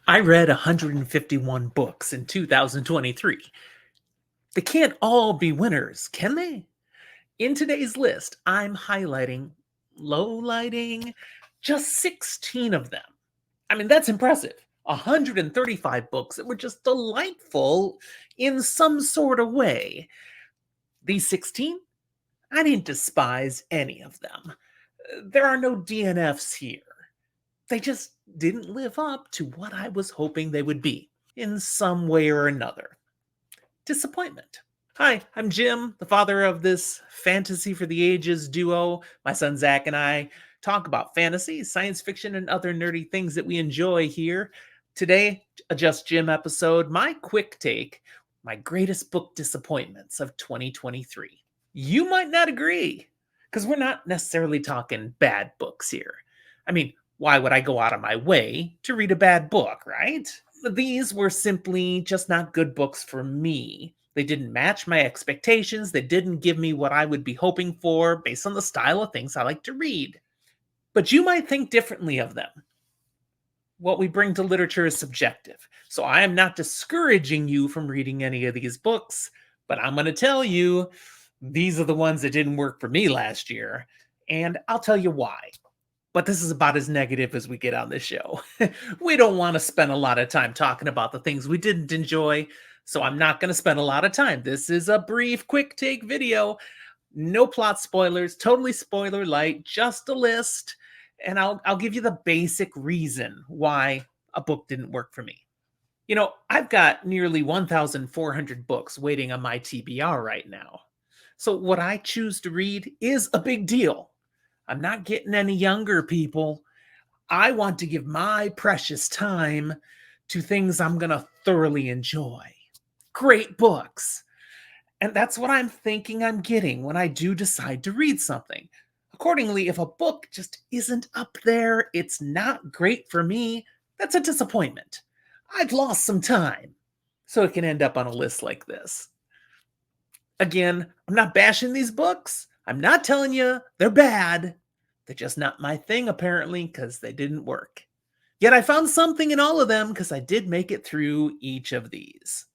I read 151 books in 2023. They can't all be winners, can they? In today's list, I'm highlighting, low-lighting, just 16 of them. I mean, that's impressive. 135 books that were just delightful in some sort of way. These 16, I didn't despise any of them. There are no DNFs here. They just didn't live up to what I was hoping they would be in some way or another. Disappointment. Hi, I'm Jim, the father of this fantasy for the ages duo. My son Zach and I talk about fantasy, science fiction, and other nerdy things that we enjoy here. Today, a Just Jim episode, my quick take, my greatest book disappointments of 2023. You might not agree, because we're not necessarily talking bad books here. I mean, why would I go out of my way to read a bad book, right? These were simply just not good books for me. They didn't match my expectations. They didn't give me what I would be hoping for based on the style of things I like to read. But you might think differently of them. What we bring to literature is subjective. So I am not discouraging you from reading any of these books, but I'm going to tell you these are the ones that didn't work for me last year, and I'll tell you why. But this is about as negative as we get on this show. We don't want to spend a lot of time talking about the things we didn't enjoy, so I'm not going to spend a lot of time. This is a brief, quick take video. No plot spoilers, totally spoiler light, just a list, and I'll give you the basic reason why a book didn't work for me. You know, I've got nearly 1,400 books waiting on my TBR right now. So what I choose to read is a big deal. I'm not getting any younger, people. I want to give my precious time to things I'm going to thoroughly enjoy. Great books. And that's what I'm thinking I'm getting when I do decide to read something. Accordingly, if a book just isn't up there, it's not great for me, that's a disappointment. I've lost some time. So it can end up on a list like this. Again, I'm not bashing these books. I'm not telling you they're bad. They're just not my thing, apparently, because they didn't work. Yet I found something in all of them because I did make it through each of these.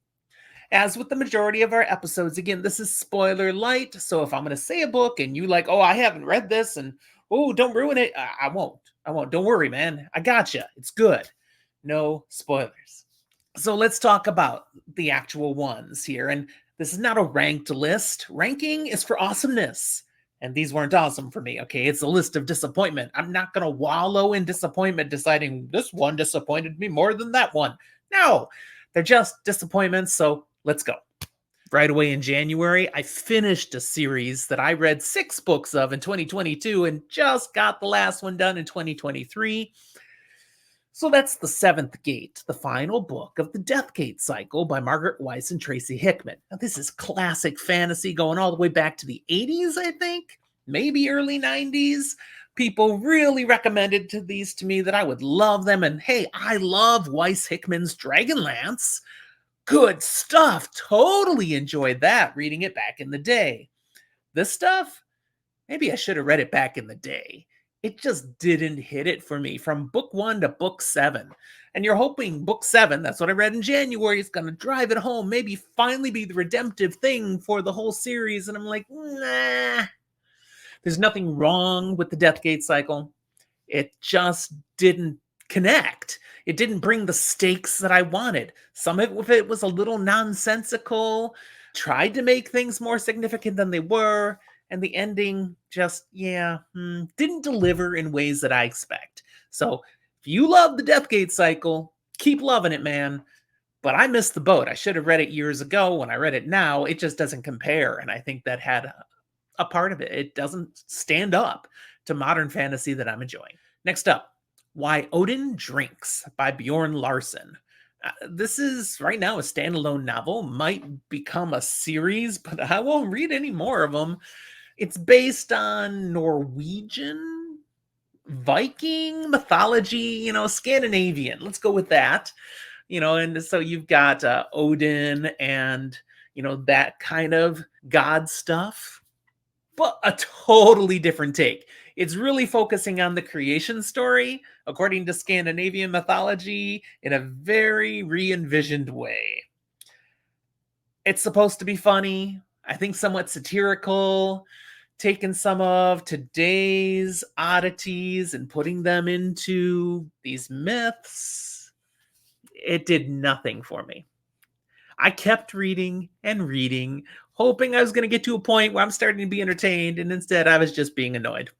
As with the majority of our episodes, again, this is spoiler light. So if I'm going to say a book and you like, oh, I haven't read this and, oh, don't ruin it. I won't. Don't worry, man. I gotcha. It's good. No spoilers. So let's talk about the actual ones here. And this is not a ranked list. Ranking is for awesomeness. And these weren't awesome for me, okay? It's a list of disappointment. I'm not going to wallow in disappointment deciding this one disappointed me more than that one. No, they're just disappointments, so let's go. Right away in January, I finished a series that I read 6 books of in 2022 and just got the last one done in 2023. So that's The Seventh Gate, the final book of the Death Gate cycle by Margaret Weiss and Tracy Hickman. Now, this is classic fantasy going all the way back to the 80s, I think, maybe early 90s. People really recommended these to me that I would love them. And hey, I love Weiss Hickman's Dragonlance. Good stuff. Totally enjoyed that, reading it back in the day. This stuff, maybe I should have read it back in the day. It just didn't hit it for me from book 1 to book 7. And you're hoping book 7, that's what I read in January, is going to drive it home, maybe finally be the redemptive thing for the whole series. And I'm like, nah. There's nothing wrong with the Deathgate cycle. It just didn't connect. It didn't bring the stakes that I wanted. Some of it was a little nonsensical, tried to make things more significant than they were. And the ending just, didn't deliver in ways that I expect. So if you love the Deathgate cycle, keep loving it, man. But I missed the boat. I should have read it years ago. When I read it now, it just doesn't compare. And I think that had a part of it. It doesn't stand up to modern fantasy that I'm enjoying. Next up, Why Odin Drinks by Bjorn Larson. This is right now a standalone novel, might become a series, but I won't read any more of them. It's based on Norwegian, Viking mythology, Scandinavian. Let's go with that. And so you've got Odin and, that kind of god stuff, but a totally different take. It's really focusing on the creation story, according to Scandinavian mythology, in a very re-envisioned way. It's supposed to be funny, I think somewhat satirical, taking some of today's oddities and putting them into these myths. It did nothing for me. I kept reading and reading, hoping I was going to get to a point where I'm starting to be entertained, and instead I was just being annoyed.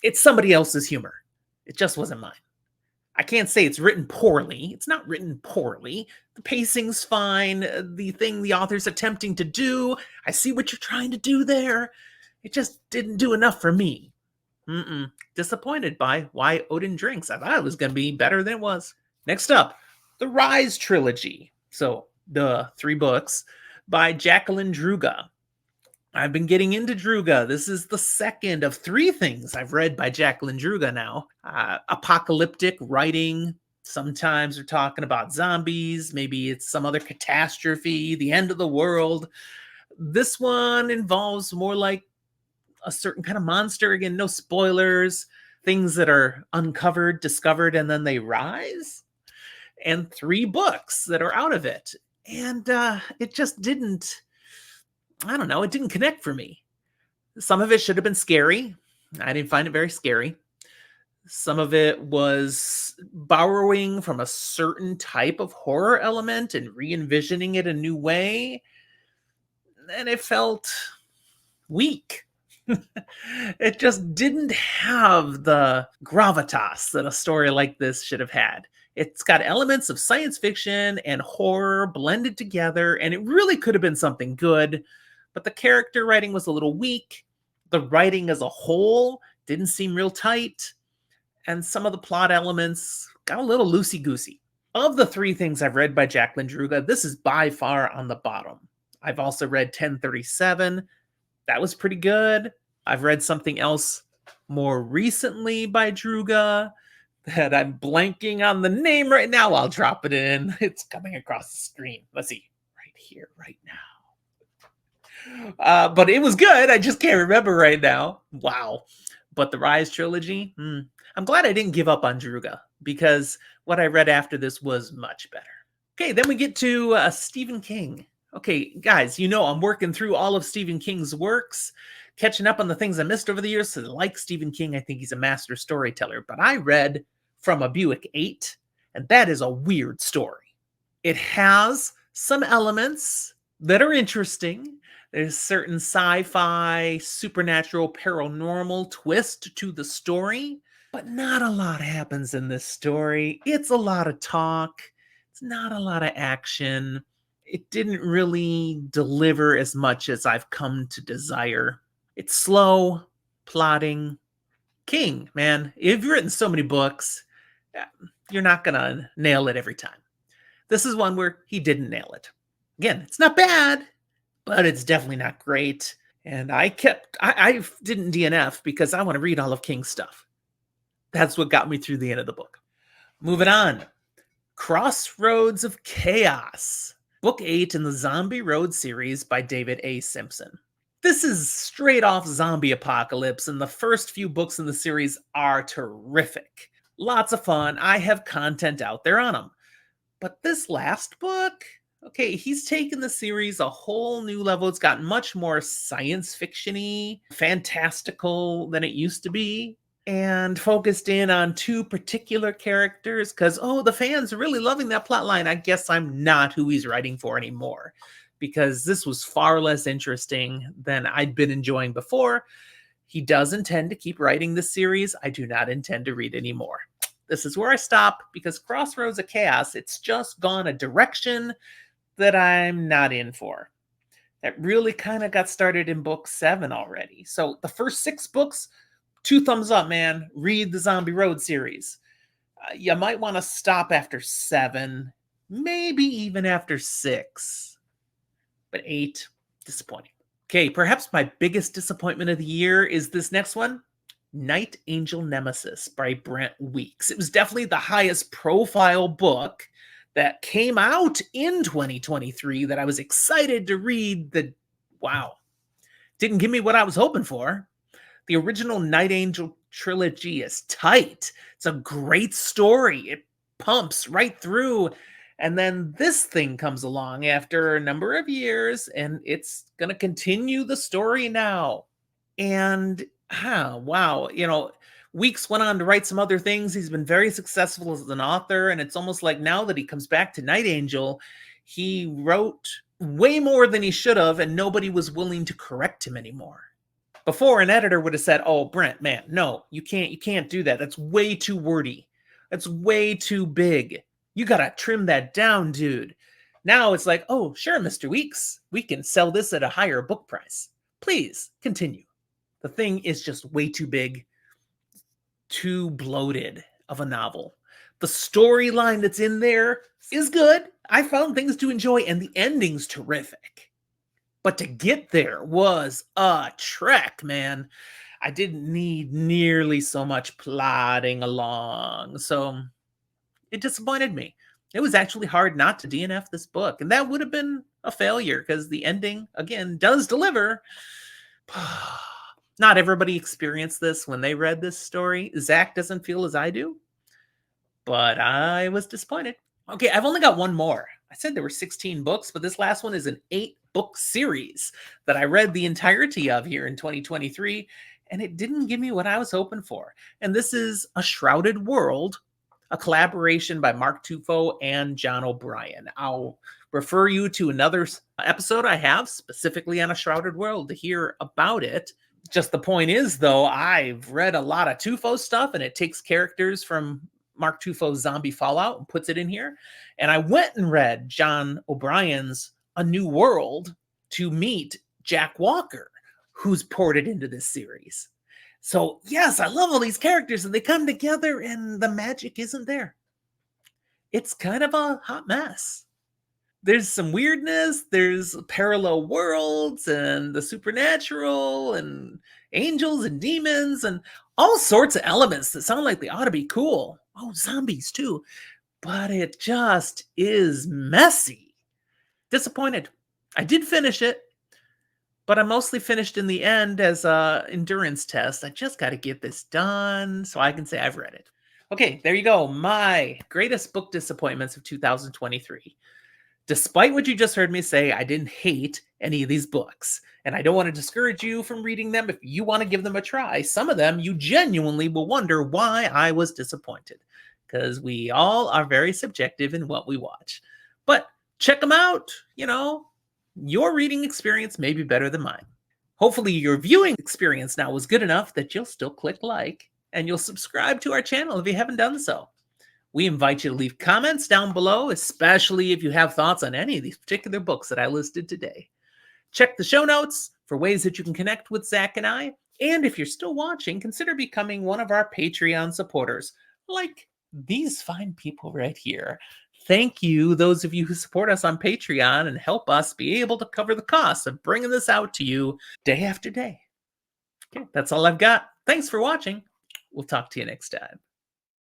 It's somebody else's humor. It just wasn't mine. I can't say it's written poorly. It's not written poorly. The pacing's fine. The thing the author's attempting to do, I see what you're trying to do there. It just didn't do enough for me. Disappointed by why Odin Drinks. I thought it was going to be better than it was. Next up, the Rise Trilogy. So, the 3 books by Jacqueline Druga. I've been getting into Druga. This is the second of 3 things I've read by Jacqueline Druga now. Apocalyptic writing. Sometimes we're talking about zombies. Maybe it's some other catastrophe, the end of the world. This one involves more like a certain kind of monster. Again, no spoilers. Things that are uncovered, discovered, and then they rise. And 3 books that are out of it. And it just didn't... I don't know, it didn't connect for me. Some of it should have been scary. I didn't find it very scary. Some of it was borrowing from a certain type of horror element and re-envisioning it a new way. And it felt weak. It just didn't have the gravitas that a story like this should have had. It's got elements of science fiction and horror blended together, and it really could have been something good. But the character writing was a little weak. The writing as a whole didn't seem real tight. And some of the plot elements got a little loosey-goosey. Of the 3 things I've read by Jacqueline Druga, this is by far on the bottom. I've also read 1037. That was pretty good. I've read something else more recently by Druga that I'm blanking on the name right now. I'll drop it in. It's coming across the screen. Let's see. Right here, right now. But it was good. I just can't remember right now. Wow. But the Rise Trilogy, I'm glad I didn't give up on Druga, because what I read after this was much better. Okay, then we get to Stephen King. Okay, guys, you know I'm working through all of Stephen King's works, catching up on the things I missed over the years. So like Stephen King, I think he's a master storyteller. But I read From a Buick 8, and that is a weird story. It has some elements that are interesting. There's certain sci-fi, supernatural, paranormal twist to the story, but not a lot happens in this story. It's a lot of talk. It's not a lot of action. It didn't really deliver as much as I've come to desire. It's slow, plodding. King, man, you've written so many books, you're not going to nail it every time. This is one where he didn't nail it. Again, it's not bad, but it's definitely not great. And I didn't DNF because I want to read all of King's stuff. That's what got me through the end of the book. Moving on. Crossroads of Chaos. Book 8 in the Zombie Road series by David A. Simpson. This is straight off zombie apocalypse, and the first few books in the series are terrific. Lots of fun. I have content out there on them. But this last book, okay, he's taken the series a whole new level. It's gotten much more science fiction-y, fantastical than it used to be, and focused in on 2 particular characters because, the fans are really loving that plot line. I guess I'm not who he's writing for anymore, because this was far less interesting than I'd been enjoying before. He does intend to keep writing this series. I do not intend to read anymore. This is where I stop, because Crossroads of Chaos, it's just gone a direction that I'm not in for. That really kind of got started in book 7 already. So the first 6 books, 2 thumbs up, man. Read the Zombie Road series. You might want to stop after 7, maybe even after 6. But 8, disappointing. Okay, perhaps my biggest disappointment of the year is this next one. Night Angel Nemesis by Brent Weeks. It was definitely the highest profile book that came out in 2023 that I was excited to read. Didn't give me what I was hoping for. The original Night Angel Trilogy is tight. It's a great story. It pumps right through. And then this thing comes along after a number of years, and it's going to continue the story now. And wow, Weeks went on to write some other things. He's been very successful as an author, and it's almost like now that he comes back to Night Angel, he wrote way more than he should have, and nobody was willing to correct him anymore. Before, an editor would have said, "Oh, Brent, man, no, you can't do that. That's way too wordy. That's way too big. You gotta trim that down, dude." Now it's like, "Oh, sure, Mr. Weeks, we can sell this at a higher book price. Please continue." The thing is just way too big, too bloated of a novel. The storyline that's in there is good. I found things to enjoy, and the ending's terrific. But to get there was a trek, man. I didn't need nearly so much plodding along, so it disappointed me. It was actually hard not to DNF this book, and that would have been a failure because the ending, again, does deliver. Not everybody experienced this when they read this story. Zach doesn't feel as I do, but I was disappointed. Okay, I've only got one more. I said there were 16 books, but this last one is an 8-book series that I read the entirety of here in 2023, and it didn't give me what I was hoping for. And this is A Shrouded World, a collaboration by Mark Tufo and John O'Brien. I'll refer you to another episode I have specifically on A Shrouded World to hear about it. Just the point is, though, I've read a lot of Tufo stuff, and it takes characters from Mark Tufo's Zombie Fallout and puts it in here. And I went and read John O'Brien's A New World to meet Jack Walker, who's ported into this series. So, yes, I love all these characters, and they come together, and the magic isn't there. It's kind of a hot mess. There's some weirdness, there's parallel worlds, and the supernatural, and angels and demons, and all sorts of elements that sound like they ought to be cool. Oh, zombies too. But it just is messy. Disappointed. I did finish it, but I mostly finished in the end as a endurance test. I just got to get this done so I can say I've read it. Okay, there you go. My greatest book disappointments of 2023. Despite what you just heard me say, I didn't hate any of these books. And I don't want to discourage you from reading them if you want to give them a try. Some of them you genuinely will wonder why I was disappointed. Because we all are very subjective in what we watch. But check them out. Your reading experience may be better than mine. Hopefully your viewing experience now was good enough that you'll still click like and you'll subscribe to our channel if you haven't done so. We invite you to leave comments down below, especially if you have thoughts on any of these particular books that I listed today. Check the show notes for ways that you can connect with Zach and I. And if you're still watching, consider becoming one of our Patreon supporters, like these fine people right here. Thank you, those of you who support us on Patreon and help us be able to cover the costs of bringing this out to you day after day. Okay, that's all I've got. Thanks for watching. We'll talk to you next time.